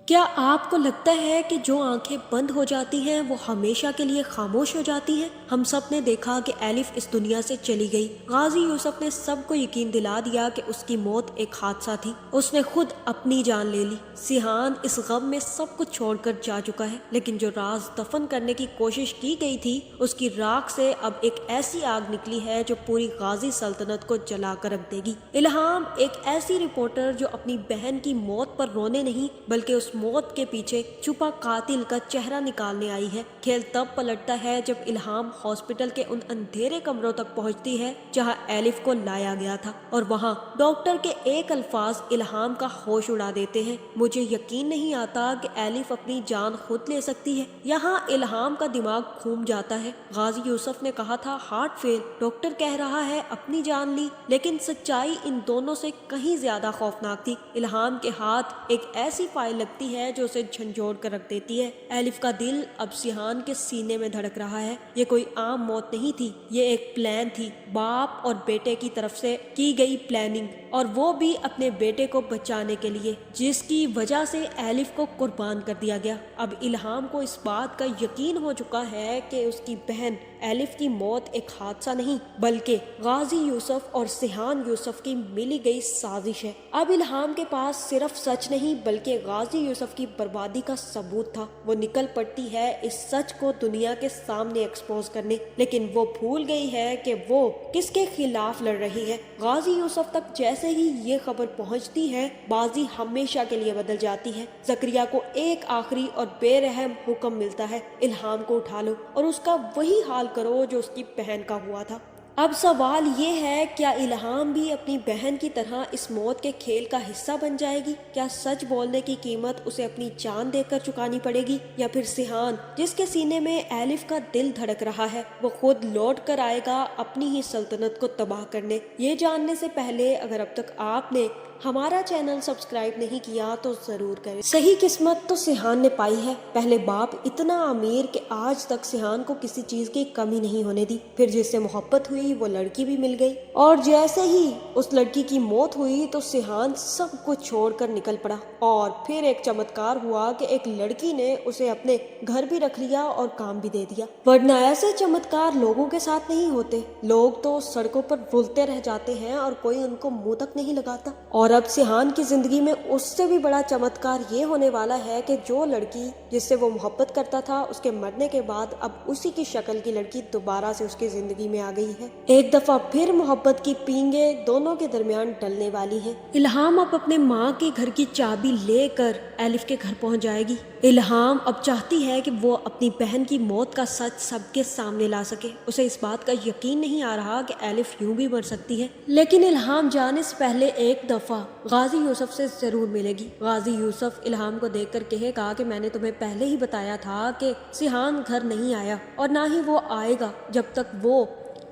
کیا آپ کو لگتا ہے کہ جو آنکھیں بند ہو جاتی ہیں وہ ہمیشہ کے لیے خاموش ہو جاتی ہیں؟ ہم سب نے دیکھا کہ ایلف اس دنیا سے چلی گئی۔ غازی یوسف نے سب کو یقین دلا دیا کہ اس کی موت ایک حادثہ تھی، اس نے خود اپنی جان لے لی۔ سیحان اس غم میں سب کچھ چھوڑ کر جا چکا ہے، لیکن جو راز دفن کرنے کی کوشش کی گئی تھی اس کی راکھ سے اب ایک ایسی آگ نکلی ہے جو پوری غازی سلطنت کو جلا کر رکھ دے گی۔ الہام ایک ایسی رپورٹر جو اپنی بہن کی موت پر رونے نہیں بلکہ اس موت کے پیچھے چھپا قاتل کا چہرہ نکالنے آئی ہے۔ کھیل تب پلٹتا ہے جب الہام ہاسپٹل کے ان اندھیرے کمروں تک پہنچتی ہے جہاں ایلف کو لایا گیا تھا، اور وہاں ڈاکٹر کے ایک الفاظ الہام کا ہوش اڑا دیتے ہیں: مجھے یقین نہیں آتا کہ ایلف اپنی جان خود لے سکتی ہے۔ یہاں الہام کا دماغ گھوم جاتا ہے۔ غازی یوسف نے کہا تھا ہارٹ فیل، ڈاکٹر کہہ رہا ہے اپنی جان لی، لیکن سچائی ان دونوں سے کہیں زیادہ خوفناک تھی۔ الہام کے ہاتھ ایک ایسی فائل لگتی ہے جو اسے جھنجھوڑ کر رکھ دیتی ہے۔ ایلف کا دل اب سیحان کے سینے میں دھڑک رہا ہے۔ یہ کوئی عام موت نہیں تھی، یہ ایک پلان تھی، باپ اور بیٹے کی طرف سے کی گئی پلاننگ، اور وہ بھی اپنے بیٹے کو بچانے کے لیے، جس کی وجہ سے ایلف کو قربان کر دیا گیا۔ اب الہام کو اس بات کا یقین ہو چکا ہے کہ اس کی بہن ایلف کی موت ایک حادثہ نہیں بلکہ غازی یوسف اور سیحان یوسف کی ملی گئی سازش ہے۔ اب الہام کے پاس صرف سچ نہیں بلکہ غازی یوسف کی بربادی کا ثبوت تھا۔ وہ نکل پڑتی ہے اس سچ کو دنیا کے سامنے ایکسپوز کرنے، لیکن وہ بھول گئی ہے کہ وہ کس کے خلاف لڑ رہی ہے۔ غازی یوسف تک جیسے ہی یہ خبر پہنچتی ہے، بازی ہمیشہ کے لیے بدل جاتی ہے۔ زکریا کو ایک آخری اور بے رحم حکم ملتا ہے: الہام کو اٹھا لو اور اس کا وہی حال کرو جو اس کی بہن کا ہوا تھا۔ اب سوال یہ ہے، کیا الہام بھی اپنی بہن کی طرح اس موت کے کھیل کا حصہ بن جائے گی؟ کیا سچ بولنے کی قیمت اسے اپنی جان دے کر چکانی پڑے گی؟ یا پھر سیحان، جس کے سینے میں ایلف کا دل دھڑک رہا ہے، وہ خود لوٹ کر آئے گا اپنی ہی سلطنت کو تباہ کرنے؟ یہ جاننے سے پہلے اگر اب تک آپ نے ہمارا چینل سبسکرائب نہیں کیا تو ضرور کریں۔ صحیح قسمت تو سیحان نے پائی ہے۔ پہلے باپ اتنا امیر کہ آج تک سیحان کو کسی چیز کی کمی نہیں ہونے دی، پھر جس سے محبت ہوئی وہ لڑکی بھی مل گئی، اور جیسے ہی اس لڑکی کی موت ہوئی تو سیحان سب کچھ چھوڑ کر نکل پڑا، اور پھر ایک چمتکار ہوا کہ ایک لڑکی نے اسے اپنے گھر بھی رکھ لیا اور کام بھی دے دیا۔ ورنہ ایسے چمتکار لوگوں کے ساتھ نہیں ہوتے، لوگ تو سڑکوں پر رولتے رہ جاتے ہیں اور کوئی ان کو منہ تک نہیں لگاتا۔ اور اب سیحان کی زندگی میں اس سے بھی بڑا چمتکار یہ ہونے والا ہے کہ جو لڑکی جس سے وہ محبت کرتا تھا، اس کے مرنے کے بعد اب اسی کی شکل کی لڑکی دوبارہ سے اس کی زندگی میں آ گئی ہے۔ ایک دفعہ پھر محبت کی پینگیں دونوں کے درمیان ڈلنے والی ہیں۔ الہام اب اپنے ماں کے گھر کی چابی لے کر ایلف کے گھر پہنچ جائے گی۔ الہام اب چاہتی ہے کہ وہ اپنی بہن کی موت کا سچ سب کے سامنے لا سکے۔ اسے اس بات کا یقین نہیں آ رہا کہ ایلف یوں بھی مر سکتی ہے، لیکن الہام جانے سے پہلے ایک دفعہ غازی یوسف سے ضرور ملے گی۔ غازی یوسف الہام کو دیکھ کر کہے گا کہ میں نے تمہیں پہلے ہی بتایا تھا کہ سیحان گھر نہیں آیا، اور نہ ہی وہ آئے گا جب تک وہ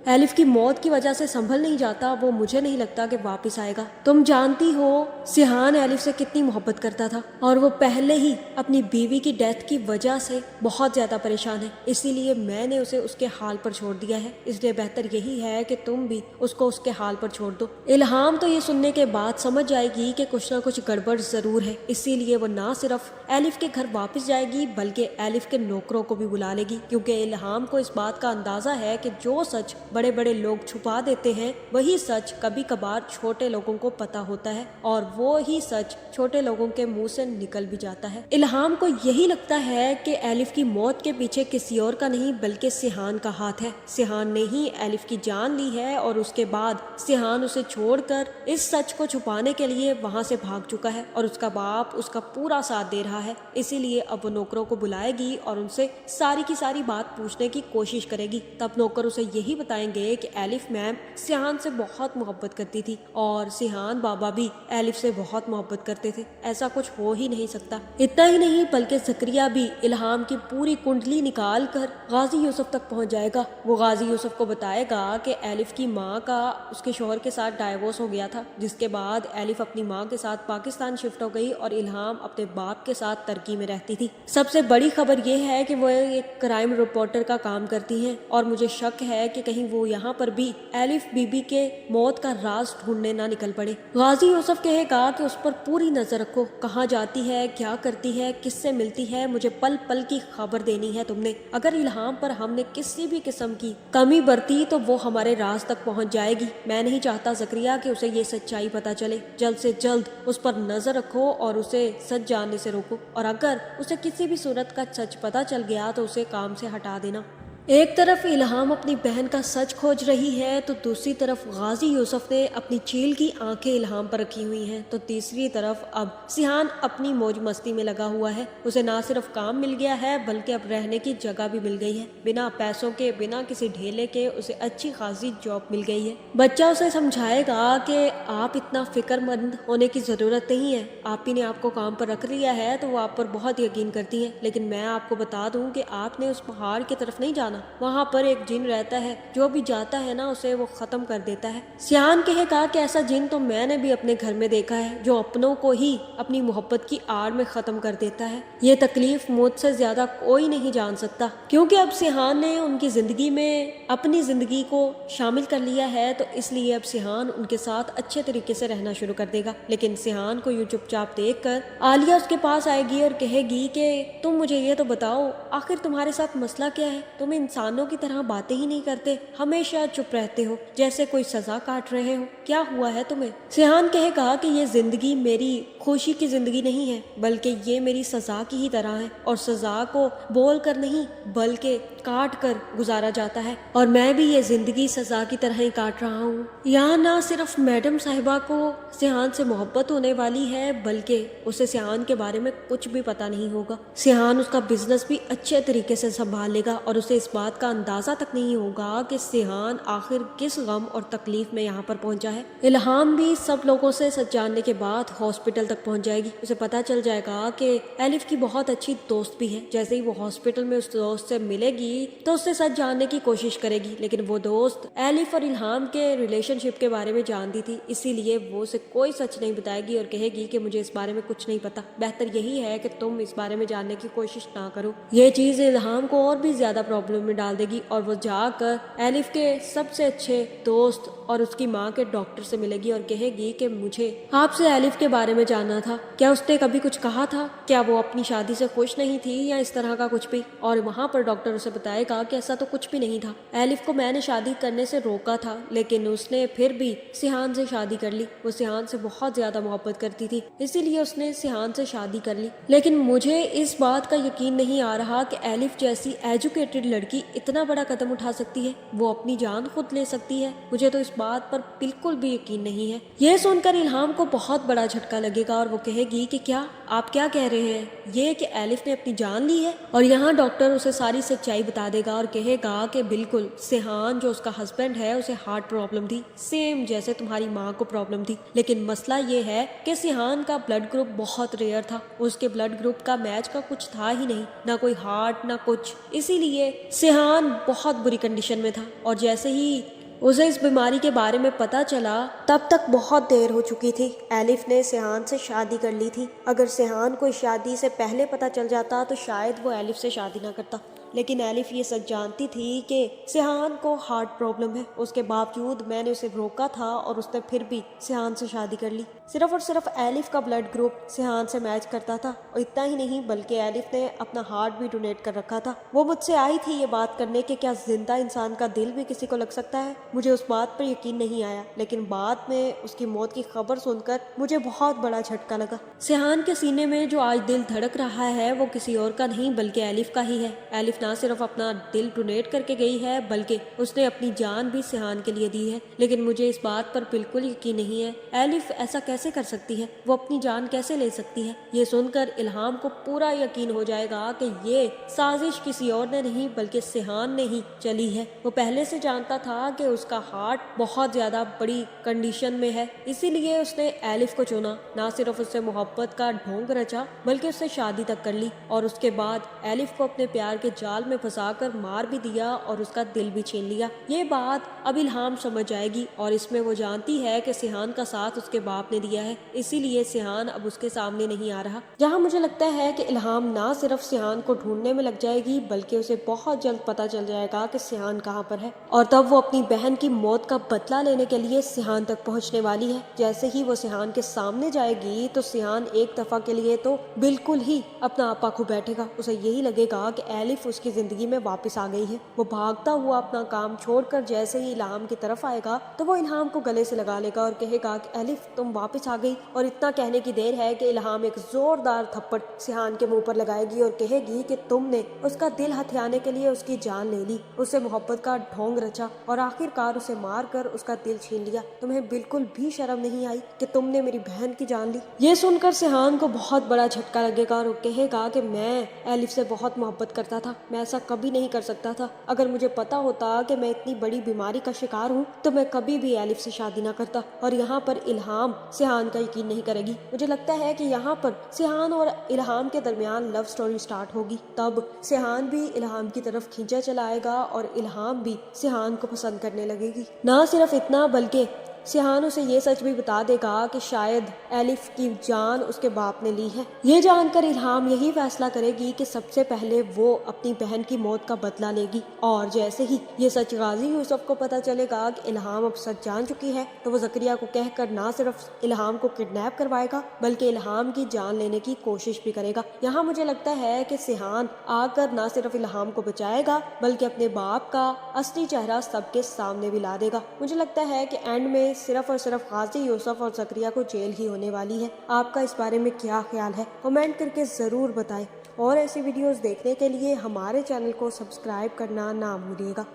ایلف کی موت کی وجہ سے سنبھل نہیں جاتا۔ وہ مجھے نہیں لگتا کہ واپس آئے گا۔ تم جانتی ہو سیحان ایلف سے کتنی محبت کرتا تھا، اور وہ پہلے ہی اپنی بیوی کی ڈیتھ کی وجہ سے بہت زیادہ پریشان ہے، اسی لیے میں نے اسے اس کے حال پر چھوڑ دیا ہے۔ اس لیے بہتر یہی ہے کہ تم بھی اس کو اس کے حال پر چھوڑ دو۔ الہام تو یہ سننے کے بعد سمجھ جائے گی کہ کچھ نہ کچھ گڑبڑ ضرور ہے، اسی لیے وہ نہ صرف ایلف کے گھر واپس جائے گی بلکہ ایلف کے نوکروں کو بھی بلا لے گی، کیونکہ الہام کو اس بات کا اندازہ ہے کہ جو سچ بڑے بڑے لوگ چھپا دیتے ہیں وہی سچ کبھی کبھار چھوٹے لوگوں کو پتا ہوتا ہے، اور وہی سچ چھوٹے لوگوں کے منہ سے نکل بھی جاتا ہے۔ الہام کو یہی لگتا ہے کہ ایلف کی موت کے پیچھے کسی اور کا نہیں بلکہ سیحان کا ہاتھ ہے۔ سیحان نے ہی ایلف کی جان لی ہے، اور اس کے بعد سیحان اسے چھوڑ کر اس سچ کو چھپانے کے لیے وہاں سے بھاگ چکا ہے، اور اس کا باپ اس کا پورا ساتھ دے رہا ہے۔ اسی لیے اب وہ نوکروں کو بلائے گی اور ان سے ساری کی ساری بات پوچھنے کی کوشش کرے گی۔ تب نوکر اسے یہی بتائیں گے کہ ایلف میم سیحان سے بہت محبت کرتی تھی، اور سیحان بابا بھی ایلف سے بہت محبت کرتے تھے، ایسا کچھ ہو ہی نہیں سکتا۔ اتنا ہی نہیں بلکہ زکریا بھی الہام کی پوری کنڈلی نکال کر غازی یوسف تک پہنچ جائے گا۔ وہ غازی یوسف کو بتائے گا کہ ایلف کی ماں کا اس کے شوہر کے ساتھ ڈائیورس ہو گیا تھا، جس کے بعد ایلف اپنی ماں کے ساتھ پاکستان شفٹ ہو گئی اور الہام اپنے باپ کے ساتھ ترکی میں رہتی تھی۔ سب سے بڑی خبر یہ ہے کہ وہ ایک کرائم رپورٹر کا کام کرتی ہیں، اور مجھے شک ہے کہ کہیں वो यहाँ पर भी एलिफ बीबी के मौत का राज ढूंढने ना निकल पड़े। गाजी यूसुफ कहेगा कि उस पर पूरी नजर रखो, कहाँ जाती है, क्या करती है, किससे मिलती है, मुझे पल पल की खबर देनी है तुमने। अगर इल्हाम पर हमने किसी भी किस्म की कमी बरती तो वो हमारे राज तक पहुंच जाएगी। मैं नहीं चाहता ज़करिया कि उसे ये सच्चाई पता चले। जल्द से जल्द उस पर नजर रखो और उसे सच जानने से रोको, और अगर उसे किसी भी सूरत का सच पता चल गया तो उसे काम से हटा देना। एक तरफ इल्हाम अपनी बहन का सच खोज रही है तो दूसरी तरफ गाजी यूसुफ ने अपनी चील की आंखें इल्हाम पर रखी हुई हैं, तो तीसरी तरफ अब सिहान अपनी मौज मस्ती में लगा हुआ है। उसे ना सिर्फ काम मिल गया है बल्कि अब रहने की जगह भी मिल गई है। बिना पैसों के, बिना किसी ढेले के उसे अच्छी खासी जॉब मिल गई है। बच्चा उसे समझाएगा कि आप इतना फिक्रमंद होने की जरूरत नहीं है, आप ही ने आपको काम पर रख लिया है तो वो आप पर बहुत यकीन करती है। लेकिन मैं आपको बता दूं कि आपने उस पहाड़ की तरफ नहीं जाना, वहाँ पर एक जिन रहता है, जो भी जाता है ना उसे वो खत्म कर देता है। सियान कहेगा कि ऐसा जिन तो मैंने भी अपने घर में देखा है, जो अपनों को ही अपनी मोहब्बत की आड़ में खत्म कर देता है। ये तकलीफ मुझसे ज्यादा कोई नहीं जान सकता, क्योंकि अब सिहान ने उनकी जिंदगी में अपनी जिंदगी को शामिल कर लिया है, तो इसलिए अब सिहान उनके साथ अच्छे तरीके से रहना शुरू कर देगा। लेकिन सिहान को यूं चुपचाप देखकर आलिया उसके पास आएगी और कहेगी कि तुम मुझे ये तो बताओ, आखिर तुम्हारे साथ मसला क्या है? तुम इंसानों की तरह बातें ही नहीं करते, हमेशा चुप रहते हो जैसे कोई सजा काट रहे हो, क्या हुआ है तुम्हें? सिहान कहेगा कि ये जिंदगी मेरी खुशी की जिंदगी नहीं है, बल्कि ये मेरी सजा की ही तरह है, और सजा को बोल कर नहीं बल्कि काट कर गुजारा जाता है, और मैं भी ये जिंदगी सजा की तरह ही काट रहा हूँ। यहाँ ना सिर्फ मैडम साहिबा को सिहान से मोहब्बत होने वाली है, बल्कि उसे सिहान के बारे में कुछ भी पता नहीं होगा। सिहान उसका बिजनेस भी अच्छे तरीके से संभाल लेगा और उसे इस बात का अंदाजा तक नहीं होगा कि सिहान आखिर किस गम और तकलीफ में यहाँ पर पहुंचा है। इल्हाम भी सब लोगों से सच जानने के बाद हॉस्पिटल तक पहुंच जाएगी। उसे पता चल जाएगा कि एलिफ की बहुत अच्छी दोस्त भी है। जैसे ही वो हॉस्पिटल में उस दोस्त से मिलेगी तो उससे सच जानने की कोशिश करेगी, लेकिन वो दोस्त एलिफ और इल्हाम के रिलेशनशिप के बारे में जानती थी, इसीलिए वो उसे कोई सच नहीं बताएगी और कहेगी कि मुझे इस बारे में कुछ नहीं पता, बेहतर यही है कि तुम इस बारे में जानने की कोशिश ना करो। ये चीज इल्हाम को और भी ज्यादा प्रॉब्लम में डाल देगी और वो जाकर एलिफ के सबसे अच्छे दोस्त और उसकी माँ के डॉक्टर से मिलेगी और कहेगी कि मुझे आपसे एलिफ के बारे में जानना था, क्या उसने कभी कुछ कहा था, क्या वो अपनी शादी से खुश नहीं थी या इस तरह का कुछ भी। और वहाँ पर डॉक्टर उसे बताएगा कि ऐसा तो कुछ भी नहीं था, एलिफ को मैंने शादी करने से रोका था, लेकिन उसने फिर भी सिहान से शादी कर ली। वो सिहान से बहुत ज्यादा मोहब्बत करती थी, इसीलिए उसने सिहान से शादी कर ली। लेकिन मुझे इस बात का यकीन नहीं आ रहा कि एलिफ जैसी एजुकेटेड लड़की इतना बड़ा कदम उठा सकती है, वो अपनी जान खुद ले सकती है, मुझे तो इस बात पर बिल्कुल भी यकीन नहीं है। यह सुनकर इल्हाम को बहुत बड़ा झटका लगेगा और वो कहेगी कि क्या आप क्या कह रहे हैं, ये कि एलिफ ने अपनी जान ली है? और यहाँ डॉक्टर उसे सारी सच्चाई बता देगा और कहेगा कि बिल्कुल सिहान जो उसका हस्बैंड है उसे हार्ट प्रॉब्लम थी, सेम जैसे तुम्हारी माँ को प्रॉब्लम थी, लेकिन मसला ये है कि सिहान का ब्लड ग्रुप बहुत रेयर था, उसके ब्लड ग्रुप का मैच का कुछ था ही नहीं, ना कोई हार्ट ना कुछ, इसीलिए सिहान बहुत बुरी कंडीशन में था। और जैसे ही उसे इस बीमारी के बारे में पता चला तब तक बहुत देर हो चुकी थी। एलिफ ने सिहान से शादी कर ली थी। अगर सिहान को शादी से पहले पता चल जाता तो शायद वो एलिफ से शादी ना करता, लेकिन एलिफ ये सच जानती थी कि सिहान को हार्ट प्रॉब्लम है। उसके बावजूद मैंने उसे रोका था और उसने फिर भी सिहान से शादी कर ली। सिर्फ और सिर्फ एलिफ का ब्लड ग्रुप सिहान से मैच करता था, और इतना ही नहीं बल्कि एलिफ ने अपना हार्ट भी डोनेट कर रखा था। वो मुझसे आई थी ये बात करने कि क्या जिंदा इंसान का दिल भी किसी को लग सकता है। मुझे उस बात पर यकीन नहीं आया, लेकिन बाद में उसकी मौत की खबर सुनकर मुझे बहुत बड़ा झटका लगा। सिहान के सीने में जो आज दिल धड़क रहा है वो किसी और का नहीं बल्कि एलिफ का ही है। एलिफ ना सिर्फ अपना दिल डोनेट करके गई है बल्कि उसने अपनी जान भी सिहान के लिए दी है, लेकिन मुझे इस बात पर बिल्कुल यकीन नहीं है एलिफ ऐसा कैसे कर सकती है, वो अपनी जान कैसे ले सकती है। ये सुनकर इल्हाम को पूरा यकीन हो जाएगा कि ये साजिश किसी और ने नहीं बल्कि सिहान ने ही चली है। वो पहले से जानता था कि उसका हार्ट बहुत ज्यादा बड़ी कंडीशन में है, इसीलिए उसने एलिफ को चुना। ना सिर्फ उससे मोहब्बत का ढोंग रचा बल्कि उससे शादी तक कर ली, और उसके बाद एलिफ को अपने प्यार के जाल में फंसाकर मार भी दिया और उसका दिल भी छीन लिया। ये बात अब इल्हाम समझ जाएगी और इसमें वो जानती है कि सिहान का साथ उसके बाप ने दिया है, इसीलिए सिहान अब उसके सामने नहीं आ रहा। जहाँ मुझे लगता है कि इल्हाम ना सिर्फ सिहान को ढूंढने में लग जाएगी बल्कि उसे बहुत जल्द पता चल जाएगा कि सिहान कहाँ पर है, और तब वो अपनी बहन की मौत का बदला लेने के लिए सिहान तक पहुँचने वाली है। जैसे ही वो सिहान के सामने जाएगी तो सिहान एक दफा के लिए तो बिल्कुल ही अपना आपा खो बैठेगा। उसे यही लगेगा कि एलिफ उसकी जिंदगी में वापस आ गई है। वो भागता हुआ अपना काम छोड़कर जैसे ही इल्हाम की तरफ आएगा तो वो इल्हाम को गले से लगा लेगा और कहेगा कि एलिफ तुम वापस आ गई। और इतना कहने की देर है कि इल्हाम एक जोरदार थप्पड़ सिहान के मुंह पर लगाएगी और कहेगी कि तुमने उसका दिल हथियाने के लिए उसकी जान ले ली, उससे मोहब्बत का ढोंग रचा और आखिरकार उसे मार कर उसका दिल छीन लिया। तुम्हें बिल्कुल भी शर्म नहीं आई कि तुमने मेरी बहन की जान ली। ये सुनकर सिहान को बहुत बड़ा झटका लगेगा और वो कहेगा कि मैं एलिफ से बहुत मोहब्बत करता था, मैं ऐसा कभी नहीं कर सकता था। अगर मुझे पता होता कि मैं इतनी बड़ी बीमारी का शिकार हूँ तो मैं कभी भी एलिफ से शादी ना करता। और यहाँ पर इल्हाम सिहान का यकीन नहीं करेगी। मुझे लगता है कि यहाँ पर सिहान और इल्हाम के दरमियान लव स्टोरी स्टार्ट होगी। तब सिहान भी इल्हाम की तरफ खींचा चला आएगा और इल्हाम भी सिहान को पसंद करने लगेगी। ना सिर्फ इतना बल्कि सिहान उसे ये सच भी बता देगा कि शायद एलिफ की जान उसके बाप ने ली है। ये जानकर इल्हाम यही फैसला करेगी कि सबसे पहले वो अपनी बहन की मौत का बदला लेगी। और जैसे ही ये सच गाजी यूसुफ को पता चलेगा कि इल्हाम अब सच जान चुकी है तो वो जकरिया को कहकर ना सिर्फ इल्हाम को किडनैप करवाएगा बल्कि इल्हाम की जान लेने की कोशिश भी करेगा। यहाँ मुझे लगता है कि सिहान आकर ना सिर्फ इल्हाम को बचाएगा बल्कि अपने बाप का असली चेहरा सबके सामने भी ला देगा। मुझे लगता है कि एंड में सिर्फ और सिर्फ गाजी यूसुफ और जकरिया को जेल ही होने वाली है। आपका इस बारे में क्या ख्याल है, कमेंट करके जरूर बताएं। और ऐसी वीडियोस देखने के लिए हमारे चैनल को सब्सक्राइब करना ना भूलिएगा।